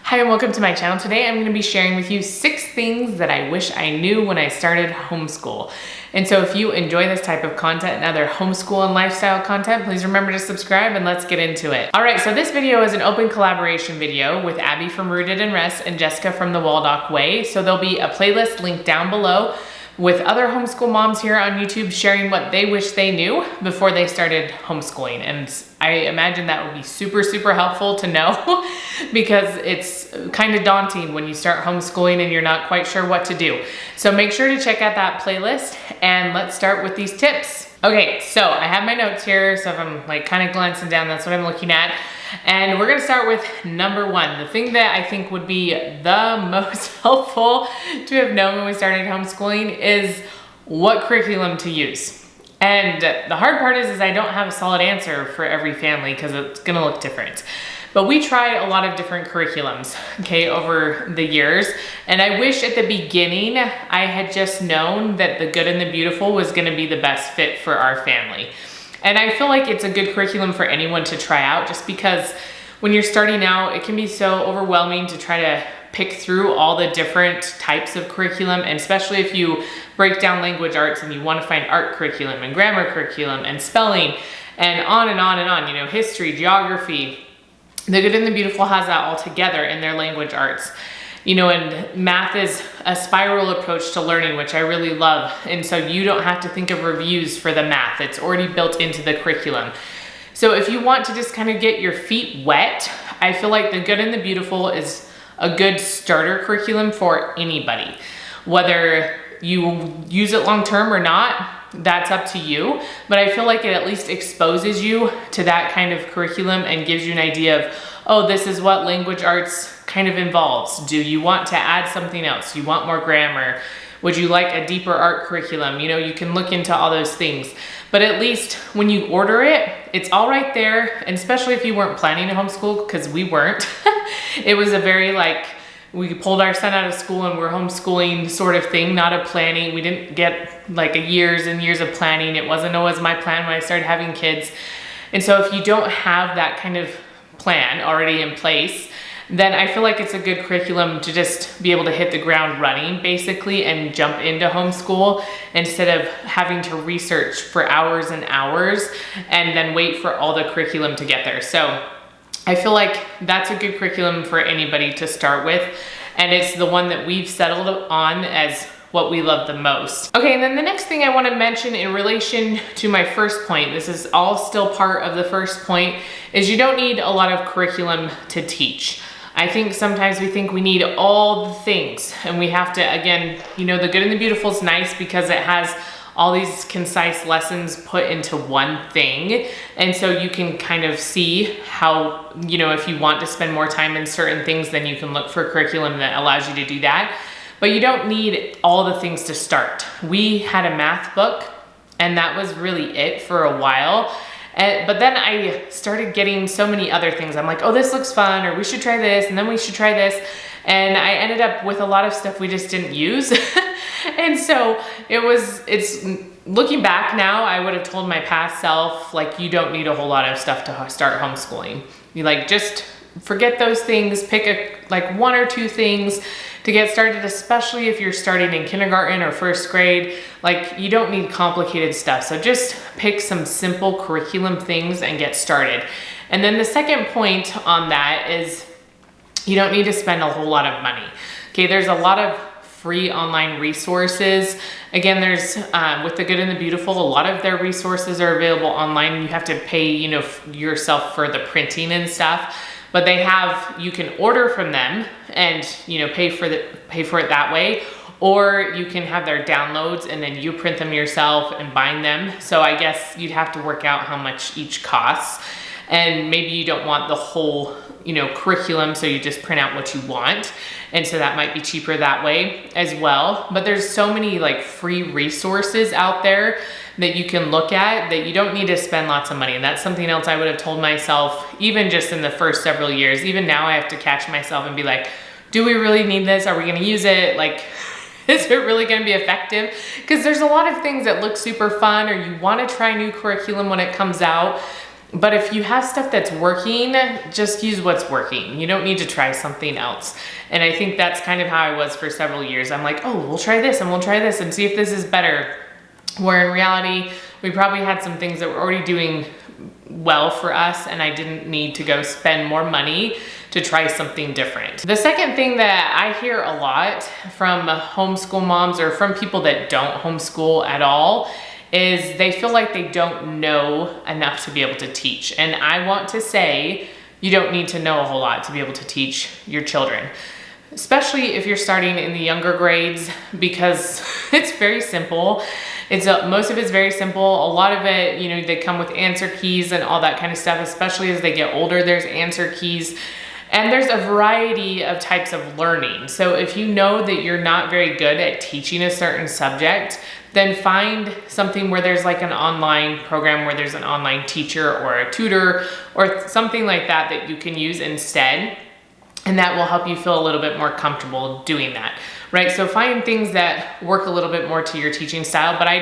Hi and welcome to my channel. Today I'm going to be sharing with you 6 things that I wish I knew when I started homeschool. And so if you enjoy this type of content and other homeschool and lifestyle content, please remember to subscribe and let's get into it. Alright, so this video is an open collaboration video with Abby from Rooted and Rest and Jessica from the Waldock Way. So there'll be a playlist linked down below with other homeschool moms here on YouTube sharing what they wish they knew before they started homeschooling. And I imagine that would be super, super helpful to know because it's kind of daunting when you start homeschooling and you're not quite sure what to do. So make sure to check out that playlist and let's start with these tips. Okay, so I have my notes here, so if I'm like kind of glancing down, that's what I'm looking at. And we're gonna start with number 1. The thing that I think would be the most helpful to have known when we started homeschooling is what curriculum to use. And the hard part is I don't have a solid answer for every family because it's gonna look different. But we tried a lot of different curriculums, okay, over the years. And I wish at the beginning I had just known that the good and the beautiful was gonna be the best fit for our family. And I feel like it's a good curriculum for anyone to try out just because when you're starting out, it can be so overwhelming to try to pick through all the different types of curriculum, and especially if you break down language arts and you want to find art curriculum and grammar curriculum and spelling and on and on and on, you know, history, geography. The Good and the Beautiful has that all together in their language arts. You know, and math is a spiral approach to learning, which I really love. And so you don't have to think of reviews for the math. It's already built into the curriculum. So if you want to just kind of get your feet wet, I feel like The Good and the Beautiful is a good starter curriculum for anybody. Whether you use it long term or not, that's up to you. But I feel like it at least exposes you to that kind of curriculum and gives you an idea of, oh, this is what language arts kind of involves. Do you want to add something else? Do you want more grammar? Would you like a deeper art curriculum? You know, you can look into all those things. But at least when you order it, it's all right there. And especially if you weren't planning to homeschool, because we weren't. It was a very we pulled our son out of school and we're homeschooling sort of thing, not a planning. We didn't get like years and years of planning. It wasn't always my plan when I started having kids. And so if you don't have that kind of plan already in place, then I feel like it's a good curriculum to just be able to hit the ground running basically and jump into homeschool instead of having to research for hours and hours and then wait for all the curriculum to get there. So I feel like that's a good curriculum for anybody to start with, and it's the one that we've settled on as what we love the most. Okay, and then the next thing I want to mention in relation to my first point, this is all still part of the first point, is you don't need a lot of curriculum to teach. I think sometimes we think we need all the things and we have to, again, you know, The Good and the Beautiful is nice because it has all these concise lessons put into one thing. And so you can kind of see how, you know, if you want to spend more time in certain things, then you can look for a curriculum that allows you to do that. But you don't need all the things to start. We had a math book and that was really it for a while. But then I started getting so many other things. I'm like, oh, this looks fun, or we should try this, and then we should try this. And I ended up with a lot of stuff we just didn't use. And so it's looking back now, I would have told my past self, like, you don't need a whole lot of stuff to start homeschooling. You just forget those things, pick like 1 or 2 things to get started, especially if you're starting in kindergarten or first grade. Like, you don't need complicated stuff. So just pick some simple curriculum things and get started. And then the second point on that is you don't need to spend a whole lot of money. Okay, there's a lot of free online resources. Again, there's with The Good and the Beautiful, a lot of their resources are available online. You have to pay, you know, yourself for the printing and stuff. But they have, you can order from them and, you know, pay for it that way, or you can have their downloads and then you print them yourself and bind them. So I guess you'd have to work out how much each costs, and maybe you don't want the whole, you know, curriculum, so you just print out what you want. And so that might be cheaper that way as well. But there's so many like free resources out there that you can look at that you don't need to spend lots of money. And that's something else I would have told myself even just in the first several years. Even now I have to catch myself and be like, do we really need this? Are we gonna use it? Like, is it really gonna be effective? Because there's a lot of things that look super fun, or you wanna try new curriculum when it comes out, But if you have stuff that's working, just use what's working. You don't need to try something else. And I think that's kind of how I was for several years. I'm like, oh, we'll try this and we'll try this and see if this is better. Where in reality, we probably had some things that were already doing well for us, and I didn't need to go spend more money to try something different. The second thing that I hear a lot from homeschool moms or from people that don't homeschool at all is they feel like they don't know enough to be able to teach. And I want to say, you don't need to know a whole lot to be able to teach your children, especially if you're starting in the younger grades, because it's very simple. Most of it's very simple. A lot of it, you know, they come with answer keys and all that kind of stuff, especially as they get older, there's answer keys. And there's a variety of types of learning. So if you know that you're not very good at teaching a certain subject, then find something where there's like an online program where there's an online teacher or a tutor or something like that that you can use instead. And that will help you feel a little bit more comfortable doing that, right? So find things that work a little bit more to your teaching style. But I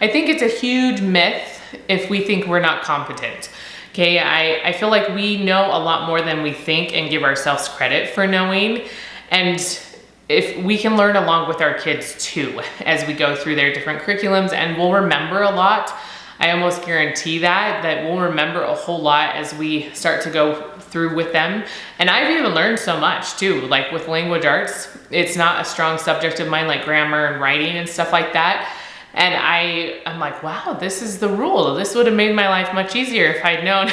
think it's a huge myth if we think we're not competent. Okay, I feel like we know a lot more than we think and give ourselves credit for knowing. And if we can learn along with our kids too, as we go through their different curriculums, and we'll remember a lot. I almost guarantee that we'll remember a whole lot as we start to go through with them. And I've even learned so much too, like with language arts, it's not a strong subject of mine like grammar and writing and stuff like that. And I'm like, wow, this is the rule. This would have made my life much easier if I'd known.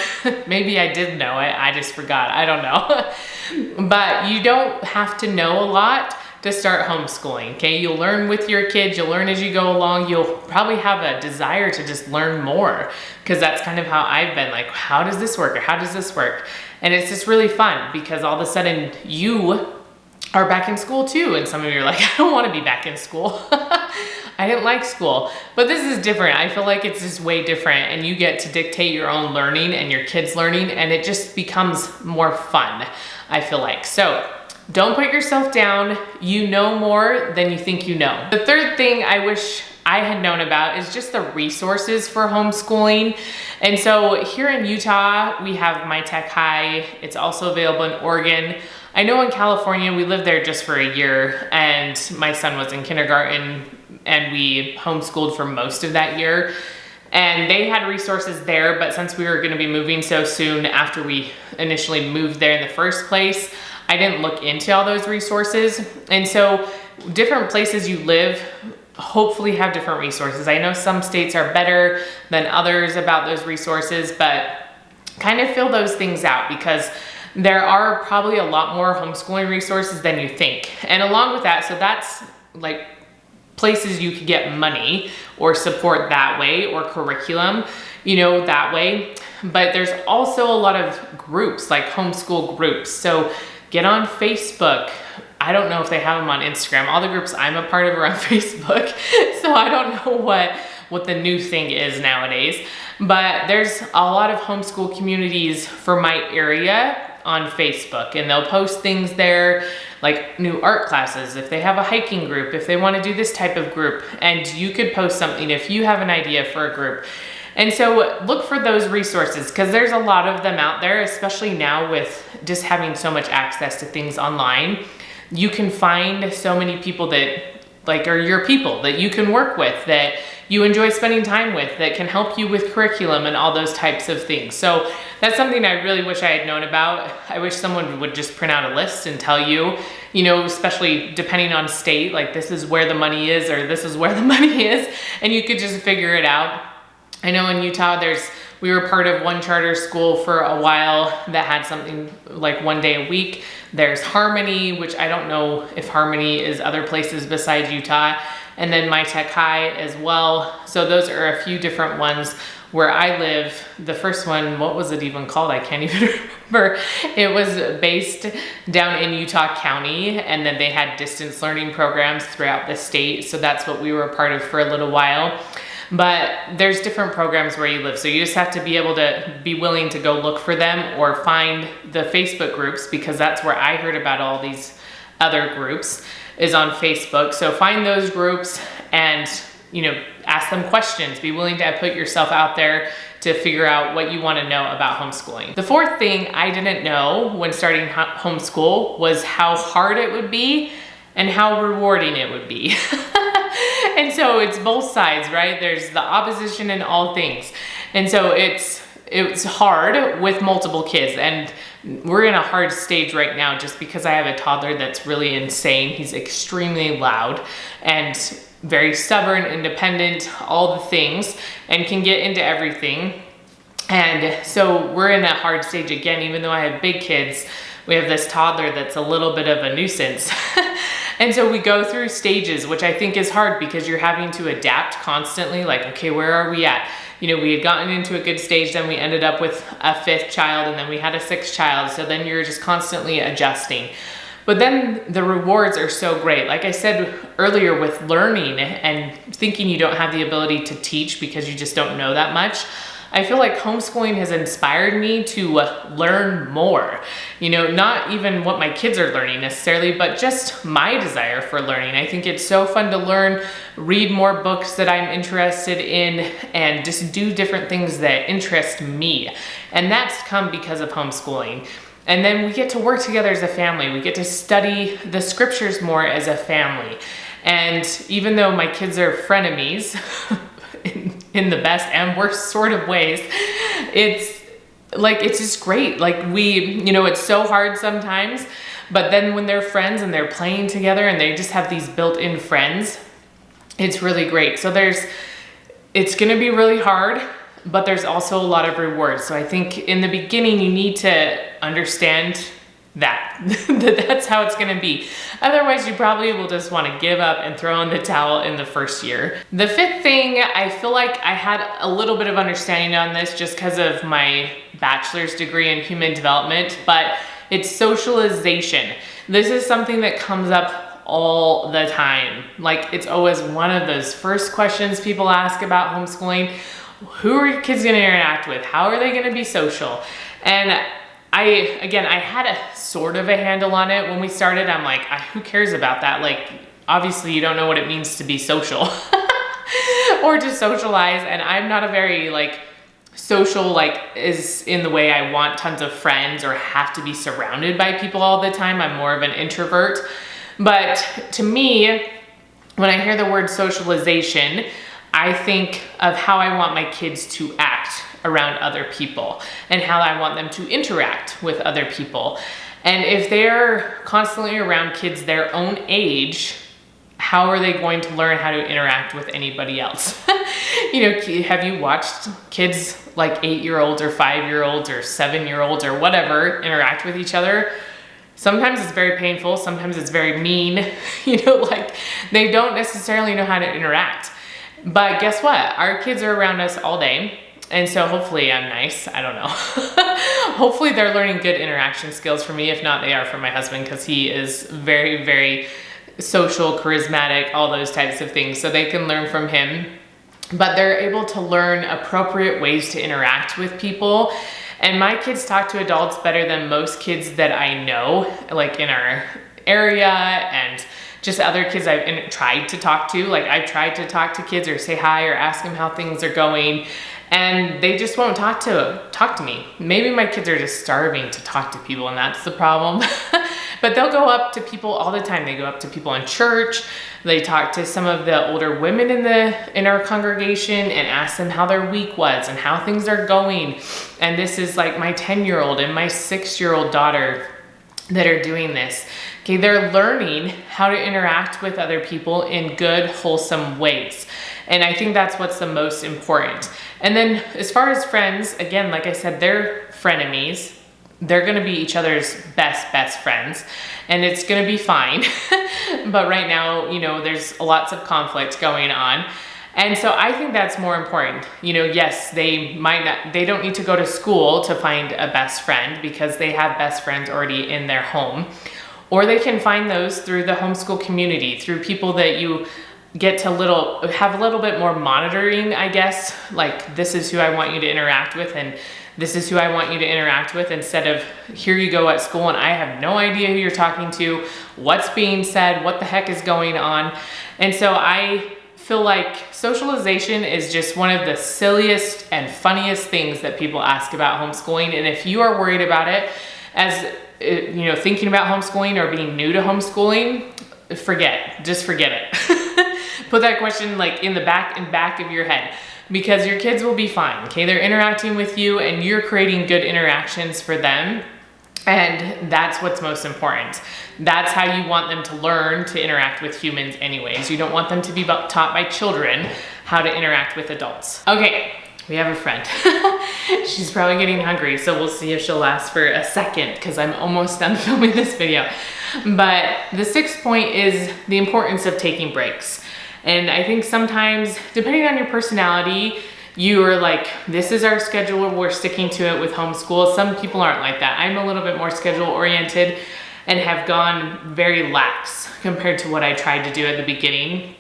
Maybe I did know it, I just forgot, I don't know. But you don't have to know a lot to start homeschooling, okay? You'll learn with your kids, you'll learn as you go along, you'll probably have a desire to just learn more, because that's kind of how I've been, like, how does this work, or how does this work? And it's just really fun, because all of a sudden you are back in school too, and some of you are like, I don't want to be back in school. I didn't like school, but this is different. I feel like it's just way different, and you get to dictate your own learning and your kids' learning, and it just becomes more fun, I feel like. So don't put yourself down. You know more than you think you know. The third thing I wish I had known about is just the resources for homeschooling. And so here in Utah, we have My Tech High. It's also available in Oregon. I know in California, we lived there just for a year, and my son was in kindergarten, and we homeschooled for most of that year. And they had resources there, but since we were gonna be moving so soon after we initially moved there in the first place, I didn't look into all those resources. And so different places you live hopefully have different resources. I know some states are better than others about those resources, but kind of fill those things out, because there are probably a lot more homeschooling resources than you think. And along with that, so that's like places you could get money or support that way, or curriculum, you know, that way. But there's also a lot of groups, like homeschool groups. So get on Facebook. I don't know if they have them on Instagram. All the groups I'm a part of are on Facebook. So I don't know what the new thing is nowadays. But there's a lot of homeschool communities for my area on Facebook, and they'll post things there like new art classes, if they have a hiking group, if they want to do this type of group, and you could post something if you have an idea for a group. And so look for those resources, because there's a lot of them out there, especially now with just having so much access to things online. You can find so many people that like are your people that you can work with, that you enjoy spending time with, that can help you with curriculum and all those types of things. So that's something I really wish I had known about. I wish someone would just print out a list and tell you, you know, especially depending on state, like this is where the money is, or this is where the money is, and you could just figure it out. I know in Utah, we were part of one charter school for a while that had something like one day a week. There's Harmony, which I don't know if Harmony is other places besides Utah, and then My Tech High as well. So those are a few different ones where I live. The first one, what was it even called? I can't even remember. It was based down in Utah County, and then they had distance learning programs throughout the state. So that's what we were a part of for a little while. But there's different programs where you live. So you just have to be able to be willing to go look for them, or find the Facebook groups, because that's where I heard about all these other groups, is on Facebook. So find those groups and, you know, ask them questions. Be willing to put yourself out there to figure out what you want to know about homeschooling. The fourth thing I didn't know when starting homeschool was how hard it would be and how rewarding it would be. And so it's both sides, right? There's the opposition in all things. And so it's hard with multiple kids, and we're in a hard stage right now just because I have a toddler that's really insane. He's extremely loud and very stubborn, independent, all the things, and can get into everything. And so we're in that hard stage again. Even though I have big kids, we have this toddler that's a little bit of a nuisance. And so we go through stages, which I think is hard because you're having to adapt constantly. Like, okay, where are we at? You know, we had gotten into a good stage, then we ended up with a 5th child, and then we had a 6th child. So then you're just constantly adjusting. But then the rewards are so great. Like I said earlier, with learning and thinking you don't have the ability to teach because you just don't know that much, I feel like homeschooling has inspired me to learn more. You know, not even what my kids are learning necessarily, but just my desire for learning. I think it's so fun to learn, read more books that I'm interested in, and just do different things that interest me. And that's come because of homeschooling. And then we get to work together as a family. We get to study the scriptures more as a family. And even though my kids are frenemies, in the best and worst sort of ways, it's just great. Like it's so hard sometimes, but then when they're friends and they're playing together and they just have these built-in friends, it's really great. So it's gonna be really hard, but there's also a lot of rewards. So I think in the beginning, you need to understand that's how it's gonna be. Otherwise, you probably will just wanna give up and throw in the towel in the first year. The 5th thing, I feel like I had a little bit of understanding on this just because of my bachelor's degree in human development, but it's socialization. This is something that comes up all the time. Like, it's always one of those first questions people ask about homeschooling. Who are your kids gonna interact with? How are they gonna be social? And I had a sort of a handle on it when we started. I'm like, who cares about that? Like, obviously you don't know what it means to be social or to socialize. And I'm not a very social, is in the way I want tons of friends or have to be surrounded by people all the time. I'm more of an introvert. But to me, when I hear the word socialization, I think of how I want my kids to act around other people and how I want them to interact with other people. And if they're constantly around kids their own age, how are they going to learn how to interact with anybody else? Have you watched kids like 8-year-olds or 5-year-olds or 7-year-olds or whatever interact with each other? Sometimes it's very painful, sometimes it's very mean, they don't necessarily know how to interact. But guess what? Our kids are around us all day. And so hopefully I'm nice, I don't know. Hopefully they're learning good interaction skills for me. If not, they are for my husband, because he is very, very social, charismatic, all those types of things. So they can learn from him. But they're able to learn appropriate ways to interact with people. And my kids talk to adults better than most kids that I know, like in our area, and just other kids I've tried to talk to. Like, I've tried to talk to kids or say hi or ask them how things are going, and they just won't talk to me. Maybe my kids are just starving to talk to people, and that's the problem. But they'll go up to people all the time. They go up to people in church. They talk to some of the older women in our congregation and ask them how their week was and how things are going. And this is like my 10-year-old and my 6-year-old daughter that are doing this. Okay, they're learning how to interact with other people in good, wholesome ways. And I think that's what's the most important. And then as far as friends, again, like I said, they're frenemies. They're gonna be each other's best friends, and it's gonna be fine. But right now, there's lots of conflict going on. And so I think that's more important. Yes, they don't need to go to school to find a best friend because they have best friends already in their home. Or they can find those through the homeschool community, through people that you get to have a little bit more monitoring, I guess. Like, this is who I want you to interact with, and this is who I want you to interact with, instead of here you go at school and I have no idea who you're talking to, what's being said, what the heck is going on. And so I feel like socialization is just one of the silliest and funniest things that people ask about homeschooling. And if you are worried about it as, you know, thinking about homeschooling or being new to homeschooling, just forget it. Put that question like in the back of your head, because your kids will be fine, okay? They're interacting with you and you're creating good interactions for them. And that's what's most important. That's how you want them to learn to interact with humans anyways. You don't want them to be taught by children how to interact with adults. Okay, we have a friend. She's probably getting hungry, so we'll see if she'll last for a second because I'm almost done filming this video. But the 6th point is the importance of taking breaks. And I think sometimes, depending on your personality, you are like, this is our schedule, we're sticking to it with homeschool. Some people aren't like that. I'm a little bit more schedule oriented and have gone very lax compared to what I tried to do at the beginning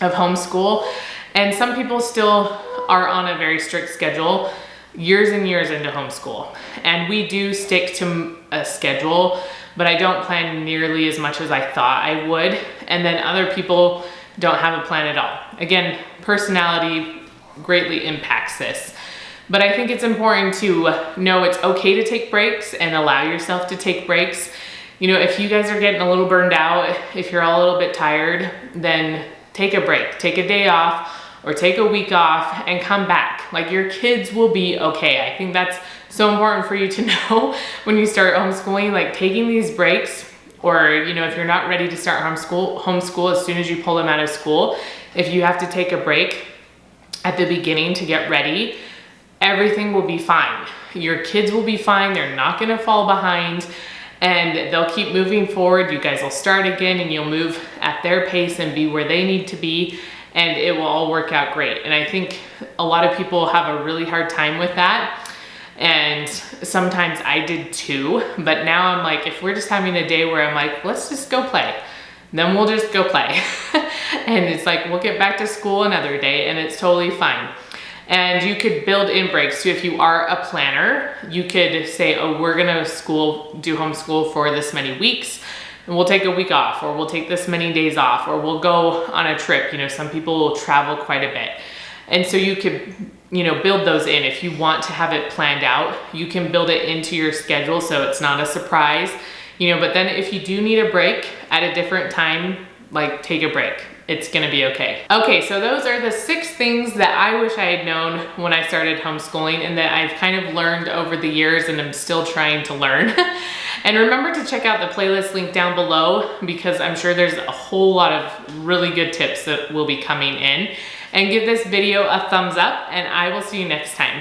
of homeschool. And some people still are on a very strict schedule years and years into homeschool. And we do stick to a schedule, but I don't plan nearly as much as I thought I would. And then other people don't have a plan at all. Again, personality greatly impacts this. But I think it's important to know it's okay to take breaks and allow yourself to take breaks. You know, if you guys are getting a little burned out, if you're all a little bit tired, then take a break. Take a day off or take a week off and come back. Like, your kids will be okay. I think that's so important for you to know when you start homeschooling, like taking these breaks, or, you know, if you're not ready to start homeschool as soon as you pull them out of school, if you have to take a break at the beginning to get ready, everything will be fine. Your kids will be fine. They're not gonna fall behind and they'll keep moving forward. You guys will start again and you'll move at their pace and be where they need to be, and it will all work out great. And I think a lot of people have a really hard time with that. And sometimes I did too, but now I'm like, if we're just having a day where I'm like, let's just go play, then we'll just go play. And it's like, we'll get back to school another day and it's totally fine. And you could build in breaks too. If you are a planner, you could say, oh, we're gonna do homeschool for this many weeks, and we'll take a week off, or we'll take this many days off, or we'll go on a trip. You know, some people will travel quite a bit. And so you could, you know, build those in. If you want to have it planned out, you can build it into your schedule so it's not a surprise, you know. But then if you do need a break at a different time, like, take a break. It's gonna be okay. Okay, so those are the 6 things that I wish I had known when I started homeschooling, and that I've kind of learned over the years and I'm still trying to learn. And remember to check out the playlist link down below, because I'm sure there's a whole lot of really good tips that will be coming in. And give this video a thumbs up, and I will see you next time.